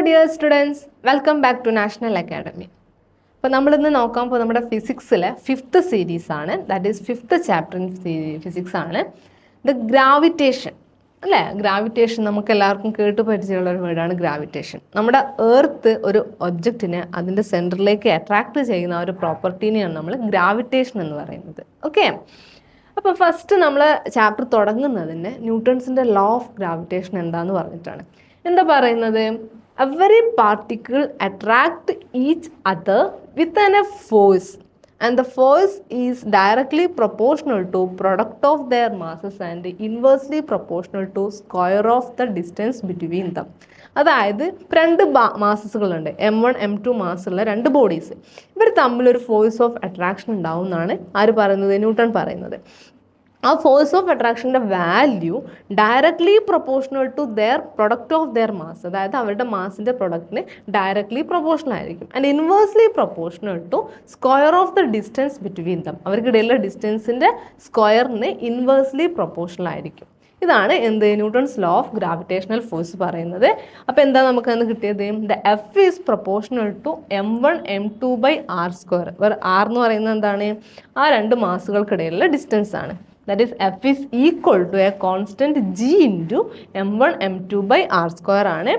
dear students, welcome back to National Academy. അപ്പോൾ നമ്മളിന്ന് നോക്കാൻ പോകുന്നത് നമ്മുടെ ഫിസിക്സിലെ 5th സീരീസ് ആണ്. That is 5th chapter in physics ആണ്. ദ ഗ്രാവിറ്റേഷൻ അല്ലേ? ഗ്രാവിറ്റേഷൻ നമുക്ക് എല്ലാവർക്കും കേട്ട് പരിചയമുള്ള ഒരു വേർഡാണ് ഗ്രാവിറ്റേഷൻ. നമ്മുടെ എർത്ത് ഒരു ഒബ്ജക്റ്റിനെ അതിൻ്റെ സെൻറ്ററിലേക്ക് അട്രാക്ട് ചെയ്യുന്ന ഒരു പ്രോപ്പർട്ടീനെയാണ് നമ്മൾ ഗ്രാവിറ്റേഷൻ എന്ന് പറയുന്നത്. ഓക്കെ, അപ്പോൾ ഫസ്റ്റ് നമ്മൾ ചാപ്റ്റർ തുടങ്ങുന്നതിന് ന്യൂട്ടൺസിൻ്റെ ലോ ഓഫ് ഗ്രാവിറ്റേഷൻ എന്താണെന്ന് പറഞ്ഞിട്ടാണ്. എന്താ പറയുന്നത്? Every particle attract each other with a force and the force is directly proportional to product of their masses and inversely proportional to square of the distance between them. അതായത് രണ്ട് മാസസുകളുണ്ട്, M1 M2 മാസുള്ള രണ്ട് bodies. ഇവർ തമ്മിലൊരു force of attraction ഉണ്ടാവും എന്നാണ് ആര് പറയുന്നത്? Newton പറയുന്നത്. ആ ഫോഴ്സ് ഓഫ് അട്രാക്ഷൻ്റെ value directly proportional to their product of their mass, അതായത് അവരുടെ മാസിൻ്റെ പ്രൊഡക്റ്റിന് ഡയറക്ട്ലി പ്രൊപ്പോർഷണൽ ആയിരിക്കും. And inversely proportional to square of the distance between them, അവർക്കിടയിലുള്ള ഡിസ്റ്റൻസിൻ്റെ സ്ക്വയറിന് ഇൻവേഴ്സ്ലി പ്രൊപ്പോർഷണൽ ആയിരിക്കും. ഇതാണ് എന്ത് Newton's law of gravitational force പറയുന്നത്. അപ്പോൾ എന്താ നമുക്ക് അന്ന് കിട്ടിയത്? The F is proportional to M1 M2 by R square. R എന്ന് പറയുന്നത് എന്താണ്? ആ രണ്ട് മാസുകൾക്കിടയിലുള്ള ഡിസ്റ്റൻസ് ആണ്. That is F is equal to a constant G into M1 M2 by R square ആണ്.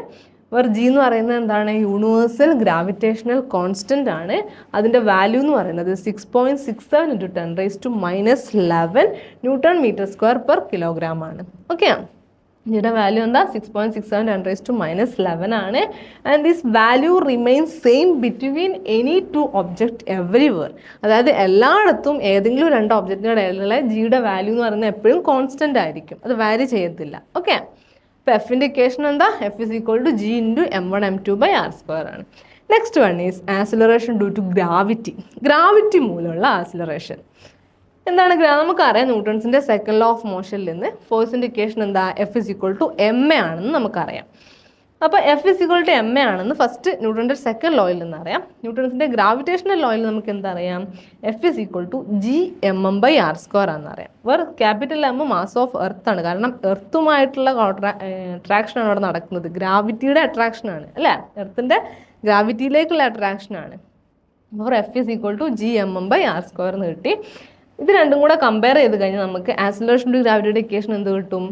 G എന്ന് പറയുന്നത് എന്താണ്? യൂണിവേഴ്സൽ ഗ്രാവിറ്റേഷണൽ കോൺസ്റ്റൻ്റ് ആണ്. അതിൻ്റെ വാല്യൂ എന്ന് പറയുന്നത് 6.67 into 10⁻⁻11 newton metre square per kilogram ആണ്. ഓക്കെ, ഇതിൻ്റെ വാല്യൂ എന്താ? 6.67 10⁻11 ആണ്. And this value remains same between any two object everywhere. അതായത് എല്ലായിടത്തും ഏതെങ്കിലും രണ്ട് ഒബ്ജക്റ്റിൻ്റെ ഇടയിലുള്ള ജിയുടെ വാല്യൂ എന്ന് പറയുന്നത് എപ്പോഴും കോൺസ്റ്റൻ്റ് ആയിരിക്കും, അത് വാരി ചെയ്യത്തില്ല. ഓക്കെ, അപ്പോൾ എഫിൻ്റെ ഇക്വേഷൻ എന്താ? F is equal to G into M1 M2 by R square ആണ്. Next one is acceleration due to gravity. Gravity മൂലമുള്ള ആക്സിലറേഷൻ എന്താണ്? നമുക്കറിയാം ന്യൂട്ടൺസിൻ്റെ സെക്കൻഡ് ലോ ഓഫ് മോഷനിൽ നിന്ന് ഫോഴ്സിൻ്റെ ഇക്വേഷൻ എന്താ? F is equal to M A ആണെന്ന് നമുക്കറിയാം. അപ്പോൾ F is equal to M A ആണെന്ന് ഫസ്റ്റ് ന്യൂട്ടൻ്റെ സെക്കൻഡ് ലോയിൽ നിന്ന് അറിയാം. ന്യൂട്ടൺസിൻ്റെ ഗ്രാവിറ്റേഷണൽ ലോയിൽ നമുക്ക് എന്താ അറിയാം? F is equal to G M M by R square ആണെന്ന് അറിയാം. Capital M mass of earth ആണ്, കാരണം എർത്തുമായിട്ടുള്ള അട്രാക്ഷനാണ് അവിടെ നടക്കുന്നത്. ഗ്രാവിറ്റിയുടെ അട്രാക്ഷനാണ് അല്ലേ? എർത്തിൻ്റെ ഗ്രാവിറ്റിയിലേക്കുള്ള അട്രാക്ഷനാണ്. അപ്പോൾ F is equal to G M M by R square എന്ന് കിട്ടി. ഇത് രണ്ടും കൂടെ കമ്പയർ ചെയ്ത് കഴിഞ്ഞാൽ നമുക്ക് ആക്സിലറേഷൻ ടു ഗ്രാവിറ്റിയുടെ ഇക്വേഷൻ എന്ത് കിട്ടും?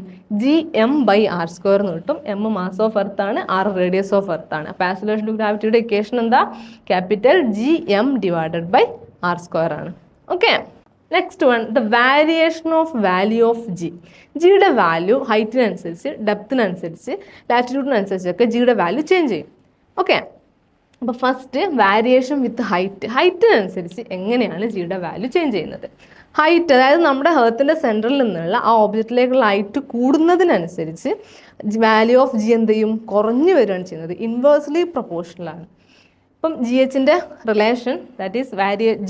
G M by R square എന്ന് കിട്ടും. എം മാസ് ഓഫ് എർത്ത് ആണ്, ആർ റേഡിയസ് ഓഫ് എർത്ത് ആണ്. അപ്പോൾ ആക്സിലറേഷൻ ടു ഗ്രാവിറ്റിയുടെ ഇക്വേഷൻ എന്താ? Capital G M divided by R square ആണ്. Okay, next one, the variation of value of G. ജിയുടെ value ഹൈറ്റിനനുസരിച്ച്, ഡെപ്തിനനുസരിച്ച്, ലാറ്റിറ്റ്യൂഡിനനുസരിച്ചൊക്കെ ജിയുടെ വാല്യൂ ചേഞ്ച് ചെയ്യും. ഓക്കെ, അപ്പോൾ ഫസ്റ്റ് വാരിയേഷൻ വിത്ത് ഹൈറ്റ്. ഹൈറ്റിനനുസരിച്ച് എങ്ങനെയാണ് ജിയുടെ വാല്യൂ ചേഞ്ച് ചെയ്യുന്നത്? ഹൈറ്റ്, അതായത് നമ്മുടെ എർത്തിൻ്റെ സെൻറ്ററിൽ നിന്നുള്ള ആ ഒബ്ജക്റ്റിലേക്കുള്ള ഹൈറ്റ് കൂടുന്നതിനനുസരിച്ച് വാല്യൂ ഓഫ് ജി എന്ത് ചെയ്യും? കുറഞ്ഞു വരികയാണ് ചെയ്യുന്നത്. ഇൻവേഴ്സ്ലി പ്രൊപ്പോർഷണൽ ആണ്. അപ്പം ജി എച്ചിൻ്റെ relation that is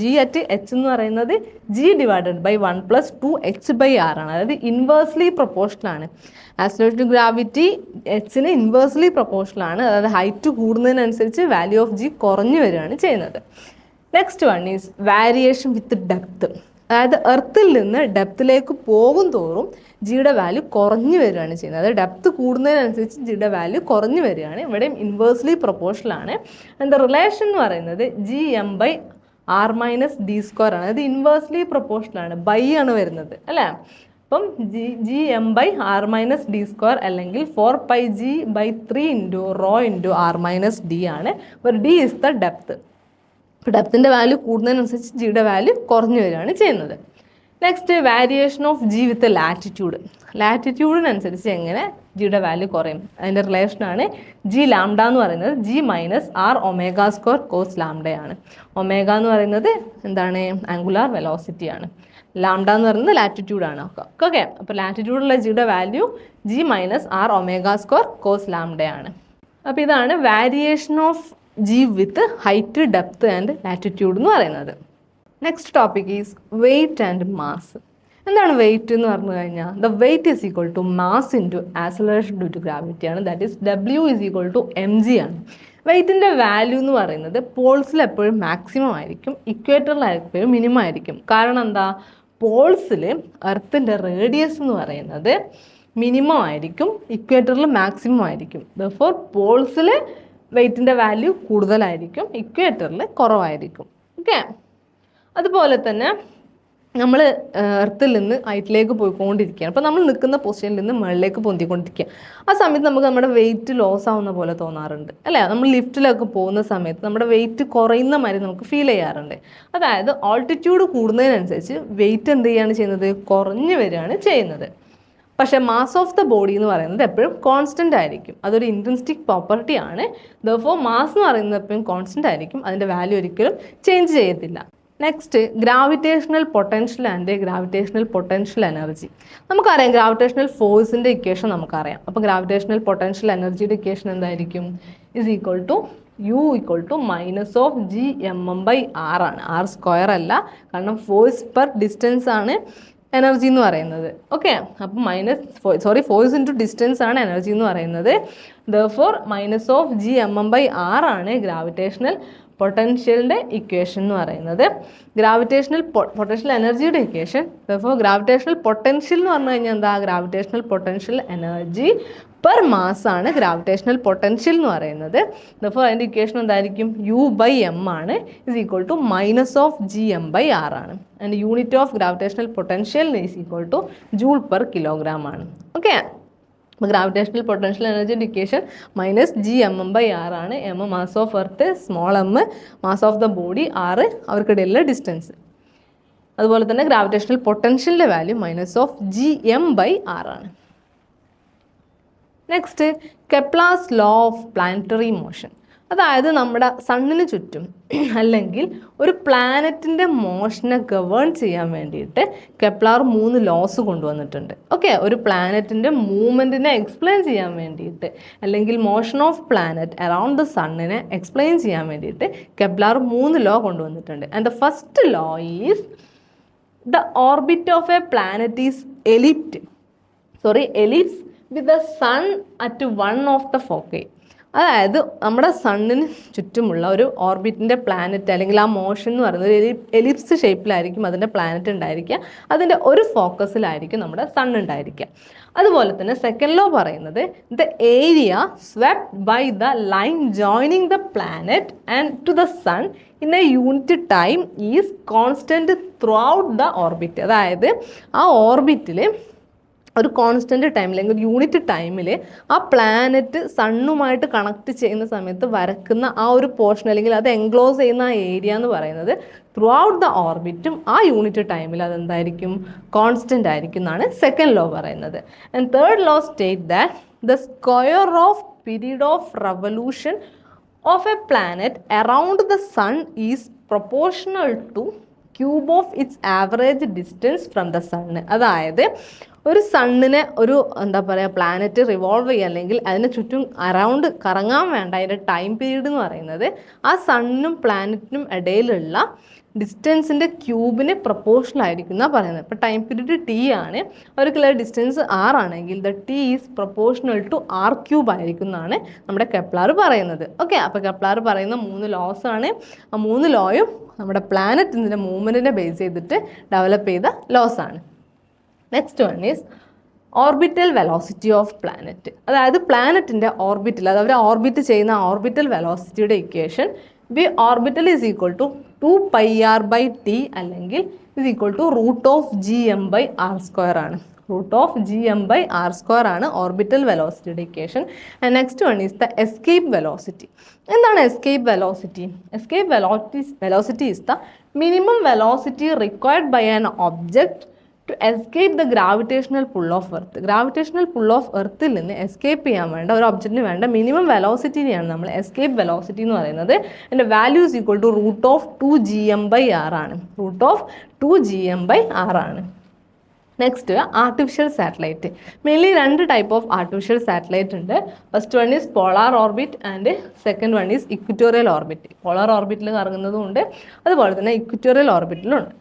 G at H എന്ന് പറയുന്നത് ജി ഡിവൈഡഡ് ബൈ 1+2h/r ആണ്. അതായത് ഇൻവേഴ്സ്ലി പ്രൊപ്പോർഷണൽ ആണ്. ആക്സിലറേഷൻ ടു ഗ്രാവിറ്റി എച്ചിന് ഇൻവേഴ്സ്ലി പ്രൊപ്പോർഷണൽ ആണ്. അതായത് ഹൈറ്റ് കൂടുന്നതിനനുസരിച്ച് വാല്യൂ ഓഫ് ജി കുറഞ്ഞു വരികയാണ് ചെയ്യുന്നത്. Next one is variation with depth. അതായത് എർത്തിൽ നിന്ന് ഡെപ്തിലേക്ക് പോകും തോറും ജിയുടെ വാല്യൂ കുറഞ്ഞു വരികയാണ് ചെയ്യുന്നത്. അതായത് ഡെപ്ത് കൂടുന്നതിനനുസരിച്ച് ജിയുടെ വാല്യൂ കുറഞ്ഞു വരികയാണ്. ഇവിടെയും ഇൻവേഴ്സ്ലി പ്രൊപ്പോർഷണൽ ആണ്. ആൻഡ് റിലേഷൻ എന്ന് പറയുന്നത് G M by R minus D square ആണ്. അതായത് ഇൻവേഴ്സ്ലി പ്രൊപ്പോർഷണൽ ആണ്, ബൈ ആണ് വരുന്നത് അല്ലേ? അപ്പം G M by R minus D square അല്ലെങ്കിൽ 4πg/3 into rho into R minus D ആണ്. അപ്പോൾ ഡി ഇസ് ദ ഡെപ്ത്. ഡെപ്തിൻ്റെ വാല്യൂ കൂടുന്നതിനനുസരിച്ച് ജിയുടെ വാല്യൂ കുറഞ്ഞു വരികയാണ് ചെയ്യുന്നത്. Next variation of G with latitude. ലാറ്റിറ്റ്യൂഡിനനുസരിച്ച് എങ്ങനെ ജിയുടെ വാല്യൂ കുറയും? അതിൻ്റെ റിലേഷനാണ് ജി ലാംഡ എന്ന് പറയുന്നത് G minus R omega square cos ലാംഡയാണ്. ഒമേഗ എന്ന് പറയുന്നത് എന്താണ്? ആംഗുലാർ വെലോസിറ്റി ആണ്. ലാംഡ എന്ന് പറയുന്നത് ലാറ്റിറ്റ്യൂഡാണ്. ഓക്കെ, അപ്പോൾ ലാറ്റിറ്റ്യൂഡുള്ള ജിയുടെ value G minus R omega square cos ലാംഡയാണ്. അപ്പോൾ ഇതാണ് variation of G with height, depth and latitude എന്ന് പറയുന്നത്. Next topic is weight and mass. എന്താണ് വെയ്റ്റ് എന്ന് പറഞ്ഞു കഴിഞ്ഞാൽ? The weight is equal to mass into acceleration due to gravity ആണ്. That is W is equal to mg ആണ്. വെയ്റ്റിൻ്റെ value എന്ന് പറയുന്നത് പോൾസിൽ എപ്പോഴും മാക്സിമം ആയിരിക്കും, ഇക്വേറ്ററിൽ എപ്പോഴും മിനിമം ആയിരിക്കും. കാരണം എന്താ? പോൾസിൽ എർത്തിൻ്റെ റേഡിയസ് എന്ന് പറയുന്നത് മിനിമം ആയിരിക്കും, ഇക്വേറ്ററിൽ മാക്സിമം ആയിരിക്കും. ദെർഫോർ പോൾസിൽ വെയ്റ്റിൻ്റെ വാല്യൂ കൂടുതലായിരിക്കും, ഇക്വേറ്ററിൽ കുറവായിരിക്കും. ഓക്കെ, അതുപോലെ തന്നെ നമ്മൾ എർത്തിൽ നിന്ന് ഹൈറ്റിലേക്ക് പോയിക്കൊണ്ടിരിക്കുകയാണ്. അപ്പോൾ നമ്മൾ നിൽക്കുന്ന പൊസിഷനിൽ നിന്ന് മുകളിലേക്ക് പൊന്തിക്കൊണ്ടിരിക്കുക. ആ സമയത്ത് നമുക്ക് നമ്മുടെ വെയിറ്റ് ലോസ് ആവുന്ന പോലെ തോന്നാറുണ്ട് അല്ലേ? നമ്മൾ ലിഫ്റ്റിലൊക്കെ പോകുന്ന സമയത്ത് നമ്മുടെ വെയിറ്റ് കുറയുന്ന മാതിരി നമുക്ക് ഫീൽ ചെയ്യാറുണ്ട്. അതായത് ഓൾട്ടിറ്റ്യൂഡ് കൂടുന്നതിനനുസരിച്ച് വെയിറ്റ് എന്ത് ചെയ്യുകയാണ് ചെയ്യുന്നത്? കുറഞ്ഞു വരികയാണ് ചെയ്യുന്നത്. പക്ഷേ മാസ് ഓഫ് ദ ബോഡി എന്ന് പറയുന്നത് എപ്പോഴും കോൺസ്റ്റൻ്റ് ആയിരിക്കും. അതൊരു ഇൻട്രിൻസിക് പ്രോപ്പർട്ടി ആണ്. ദെർഫോർ മാസ് എന്ന് പറയുന്നത് എപ്പോഴും കോൺസ്റ്റൻ്റ് ആയിരിക്കും. അതിൻ്റെ വാല്യൂ ഒരിക്കലും ചേഞ്ച് ചെയ്യത്തില്ല. Next, gravitational potential and gravitational potential energy. നമുക്കറിയാം ഗ്രാവിറ്റേഷണൽ ഫോഴ്സിൻ്റെ ഇക്വേഷൻ നമുക്കറിയാം. അപ്പോൾ ഗ്രാവിറ്റേഷണൽ പൊട്ടൻഷ്യൽ എനർജിയുടെ ഇക്വേഷൻ എന്തായിരിക്കും? Is equal to U equal to minus of Gmm/r ആണ്. ആർ സ്ക്വയർ അല്ല, കാരണം ഫോഴ്സ് പെർ ഡിസ്റ്റൻസ് ആണ് എനർജി എന്ന് പറയുന്നത്. ഓക്കെ, അപ്പം ഫോഴ്സ് ഇൻറ്റു ഡിസ്റ്റൻസ് ആണ് എനർജി എന്ന് പറയുന്നത്. ദെർഫോർ മൈനസ് ഓഫ് Gmm/r ആണ് ഗ്രാവിറ്റേഷണൽ പൊട്ടൻഷ്യലിൻ്റെ ഇക്വേഷൻ എന്ന് പറയുന്നത്. ഗ്രാവിറ്റേഷണൽ പൊട്ടൻഷ്യൽ എനർജിയുടെ ഇക്വേഷൻ, ദെർഫോർ ഗ്രാവിറ്റേഷണൽ പൊട്ടൻഷ്യൽ എന്ന് പറഞ്ഞു കഴിഞ്ഞാൽ എന്താ? Gravitational potential energy per mass ആണ് ഗ്രാവിറ്റേഷണൽ പൊട്ടൻഷ്യൽ എന്ന് പറയുന്നത്. ദെർഫോർ അതിൻ്റെ ഇക്വേഷൻ എന്തായിരിക്കും? U/m ആണ്, is equal to minus of Gm/r ആണ്. And unit of gravitational potential is equal to joule per kilogram ആണ്. ഓക്കെ, അപ്പോൾ ഗ്രാവിറ്റേഷണൽ പൊട്ടൻഷ്യൽ എനർജിയുടെ ഇക്വേഷൻ മൈനസ് Gmm/r ആണ്. M mass of earth, small M mass of the body, r അവർക്കിടയിലുള്ള distance. അതുപോലെ തന്നെ gravitational പൊട്ടൻഷ്യലിൻ്റെ value minus of Gm/r ആണ്. Next, Kepler's law of planetary motion. അതായത് നമ്മുടെ സണ്ണിന് ചുറ്റും അല്ലെങ്കിൽ ഒരു പ്ലാനറ്റിൻ്റെ മോഷനെ ഗവേൺ ചെയ്യാൻ വേണ്ടിയിട്ട് കെപ്ലർ 3 ലോസ് കൊണ്ടുവന്നിട്ടുണ്ട്. ഓക്കെ, ഒരു പ്ലാനറ്റിൻ്റെ മൂവ്മെൻറ്റിനെ എക്സ്പ്ലെയിൻ ചെയ്യാൻ വേണ്ടിയിട്ട് അല്ലെങ്കിൽ motion of planet around the സണ്ണിനെ എക്സ്പ്ലെയിൻ ചെയ്യാൻ വേണ്ടിയിട്ട് കെപ്ലർ 3 ലോ കൊണ്ടുവന്നിട്ടുണ്ട്. And the first law is the orbit of a planet is ellipse with the sun at one of the foci. അതായത് നമ്മുടെ സണ്ണിന് ചുറ്റുമുള്ള ഒരു ഓർബിറ്റിൻ്റെ പ്ലാനറ്റ് അല്ലെങ്കിൽ ആ മോഷൻ എന്ന് പറയുന്നത് ഒരു എലിപ്സ് ഷേപ്പിലായിരിക്കും അതിൻ്റെ പ്ലാനറ്റ് ഉണ്ടായിരിക്കുക. അതിൻ്റെ ഒരു ഫോക്കസിലായിരിക്കും നമ്മുടെ സൺ ഉണ്ടായിരിക്കുക. അതുപോലെ തന്നെ സെക്കൻഡ് ലോ പറയുന്നത് the area swept by the line joining the planet and to the sun in a unit time is constant throughout the orbit. അതായത് ആ ഓർബിറ്റിൽ ഒരു കോൺസ്റ്റൻറ്റ് ടൈം അല്ലെങ്കിൽ ഒരു യൂണിറ്റ് ടൈമിൽ ആ പ്ലാനറ്റ് സണ്ണുമായിട്ട് കണക്ട് ചെയ്യുന്ന സമയത്ത് വരക്കുന്ന ആ ഒരു പോർഷൻ അല്ലെങ്കിൽ അത് എൻക്ലോസ് ചെയ്യുന്ന ആ ഏരിയ എന്ന് പറയുന്നത് ത്രൂ ഔട്ട് ദ ഓർബിറ്റും ആ യൂണിറ്റ് ടൈമിൽ അതെന്തായിരിക്കും? കോൺസ്റ്റൻ്റ് ആയിരിക്കും എന്നാണ് സെക്കൻഡ് ലോ പറയുന്നത്. And third law state that the square of period of revolution of a planet around the sun is proportional to cube of its average distance from the sun. അതായത് ഒരു സണ്ണിനെ ഒരു planet revolve ചെയ്യുക അല്ലെങ്കിൽ അതിന് ചുറ്റും around കറങ്ങാൻ വേണ്ട അതിൻ്റെ ടൈം പീരീഡ് എന്ന് പറയുന്നത് ആ സണ്ണിനും പ്ലാനറ്റിനും ഇടയിലുള്ള ഡിസ്റ്റൻസിൻ്റെ ക്യൂബിന് പ്രൊപ്പോർഷണൽ ആയിരിക്കും എന്നാണ് പറയുന്നത്. ഇപ്പോൾ ടൈം പീരീഡ് T ആണ്, അവർക്കുള്ള ഡിസ്റ്റൻസ് R ആണെങ്കിൽ the T is proportional to R³ ആയിരിക്കും എന്നാണ് നമ്മുടെ കെപ്ലർ പറയുന്നത്. ഓക്കെ, അപ്പോൾ കെപ്ലർ പറയുന്ന 3 ലോസ് ആണ്. ആ 3 ലോയും നമ്മുടെ പ്ലാനറ്റിൻ്റെ മൂവ്മെൻറ്റിനെ ബേസ് ചെയ്തിട്ട് ഡെവലപ്പ് ചെയ്ത ലോസ് ആണ്. Next one is orbital velocity of planet. അതായത് പ്ലാനറ്റിൻ്റെ ഓർബിറ്റിൽ അത് അവർ ഓർബിറ്റ് ചെയ്യുന്ന ഓർബിറ്റൽ വെലോസിറ്റിയുടെ equation V orbital is equal to 2πr/t അല്ലെങ്കിൽ ഈസ് ഈക്വൽ ടു √Gm/r² ആണ്. √Gm/r² ആണ് ഓർബിറ്റൽ വെലോസിറ്റിയുടെ equation. And next one is the escape velocity. എന്താണ് escape velocity? Escape velocity is the minimum velocity required by an object to escape the gravitational pull of earth. Gravitational pull of എർത്തിൽ നിന്ന് escape ചെയ്യാൻ വേണ്ട ഒരു ഒബ്ജക്റ്റിന് വേണ്ട minimum വെലോസിറ്റിനെയാണ് നമ്മൾ escape velocity എന്ന് പറയുന്നത്. അതിൻ്റെ value is equal to √2Gm/r ആണ്. √2Gm/r ആണ്. Next, artificial satellite. Mainly 2 type of artificial satellite ഉണ്ട്. First one is polar orbit and second one is equatorial orbit. Polar ഓർബിറ്റിൽ കറങ്ങുന്നതും ഉണ്ട്, അതുപോലെ തന്നെ ഇക്വറ്റോറിയൽ ഓർബിറ്റിലുണ്ട്.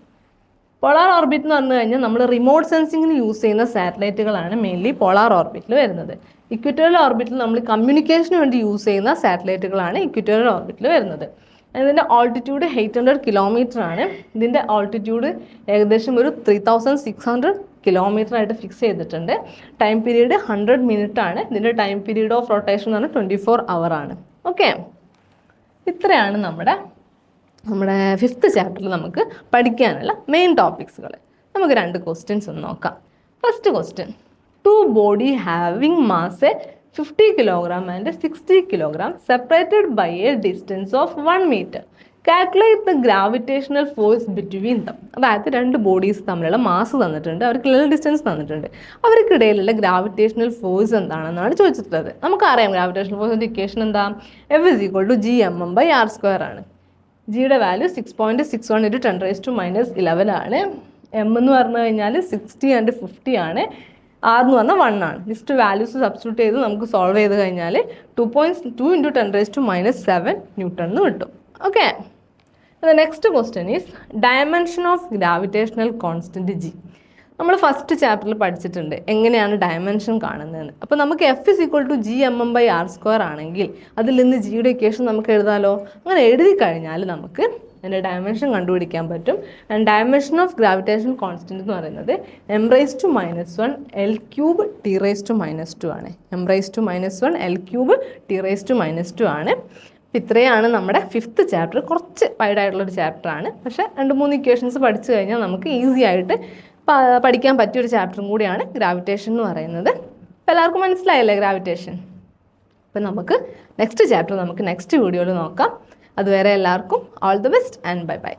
പോളാർ ഓർബിറ്റ് എന്ന് പറഞ്ഞു കഴിഞ്ഞാൽ നമ്മൾ റിമോട്ട് സെൻസിങ്ങിന് യൂസ് ചെയ്യുന്ന സാറ്റലൈറ്റുകളാണ് മെയിൻലി പോളാർ ഓർബിറ്റിൽ വരുന്നത്. ഇക്വറ്റോറിയൽ ഓർബിറ്റിൽ നമ്മൾ കമ്മ്യൂണിക്കേഷന് വേണ്ടി യൂസ് ചെയ്യുന്ന സാറ്റലൈറ്റുകളാണ് ഇക്വറ്റോറിയൽ ഓർബിറ്റിൽ വരുന്നത്. ഇതിൻ്റെ ഓൾട്ടിറ്റ്യൂഡ് 800 കിലോമീറ്റർ ആണ്. ഇതിൻ്റെ ഓൾട്ടിറ്റ്യൂഡ് ഏകദേശം ഒരു 3600 കിലോമീറ്റർ ആയിട്ട് ഫിക്സ് ചെയ്തിട്ടുണ്ട്. ടൈം പീരീഡ് 100 മിനിറ്റ് ആണ്. ഇതിൻ്റെ ടൈം പീരീഡ് ഓഫ് റൊട്ടേഷൻ എന്ന് പറഞ്ഞാൽ 24 hour ആണ്. ഓക്കെ, ഇത്രയാണ് നമ്മുടെ 5th ചാപ്റ്ററിൽ നമുക്ക് പഠിക്കാനുള്ള മെയിൻ ടോപ്പിക്സുകൾ. നമുക്ക് 2 ക്വസ്റ്റ്യൻസ് ഒന്ന് നോക്കാം. First question, 2 body having mass 50 kilogram and 60 kilogram separated by a distance of 1 metre. Calculate the gravitational force between them. അതായത് 2 ബോഡീസ് തമ്മിലുള്ള മാസ് തന്നിട്ടുണ്ട്, അവർക്കുള്ള ഡിസ്റ്റൻസ് തന്നിട്ടുണ്ട്, അവർക്കിടയിലുള്ള ഗ്രാവിറ്റേഷണൽ ഫോഴ്സ് എന്താണെന്നാണ് ചോദിച്ചിട്ടുള്ളത്. നമുക്കറിയാം ഗ്രാവിറ്റേഷണൽ ഫോഴ്സിൻ്റെ ഇക്വേഷൻ എന്താ, F = Gmm/r² ആണ്. ജിയുടെ വാല്യൂ 6.61 × 10⁻⁻11 ആണ്. എം എന്ന് പറഞ്ഞു കഴിഞ്ഞാൽ 60 ആൻഡ് 50 ആണ്. ആർ എന്ന് പറഞ്ഞാൽ 1 ആണ്. ജസ്റ്റ് വാല്യൂസ് സബ്സ്റ്റിറ്റ്യൂട്ട് ചെയ്ത് നമുക്ക് സോൾവ് ചെയ്ത് കഴിഞ്ഞാൽ 2.2 × 10⁻⁷ ന്യൂട്ടൺ എന്ന് കിട്ടും. Okay, next question is dimension of gravitational constant G. നമ്മൾ ഫസ്റ്റ് ചാപ്റ്ററിൽ പഠിച്ചിട്ടുണ്ട് എങ്ങനെയാണ് ഡയമെൻഷൻ കാണുന്നതെന്ന്. അപ്പോൾ നമുക്ക് F = Gmm/r² ആണെങ്കിൽ അതിൽ നിന്ന് ജിയുടെ ഇക്വേഷൻ നമുക്ക് എഴുതാമല്ലോ. അങ്ങനെ എഴുതി കഴിഞ്ഞാൽ നമുക്ക് അതിൻ്റെ ഡയമെൻഷൻ കണ്ടുപിടിക്കാൻ പറ്റും. And dimension of gravitational constant എന്ന് പറയുന്നത് m⁻⁻⁴ L³ T⁻² ആണ്. m⁻⁻⁴ L³ T⁻² ആണ്. ഇത്രയാണ് നമ്മുടെ 5th ചാപ്റ്റർ. കുറച്ച് വൈഡായിട്ടുള്ളൊരു ചാപ്റ്ററാണ്, പക്ഷേ 2-3 ഇക്വേഷൻസ് പഠിച്ചു കഴിഞ്ഞാൽ നമുക്ക് ഈസി ആയിട്ട് പഠിക്കാൻ പറ്റിയൊരു ചാപ്റ്ററും കൂടിയാണ് ഗ്രാവിറ്റേഷൻ എന്ന് പറയുന്നത്. അപ്പോൾ എല്ലാവർക്കും മനസ്സിലായല്ലേ ഗ്രാവിറ്റേഷൻ? അപ്പോൾ നമുക്ക് നെക്സ്റ്റ് ചാപ്റ്റർ നമുക്ക് നെക്സ്റ്റ് വീഡിയോയിൽ നോക്കാം. അതുവരെ എല്ലാവർക്കും all the best and bye bye.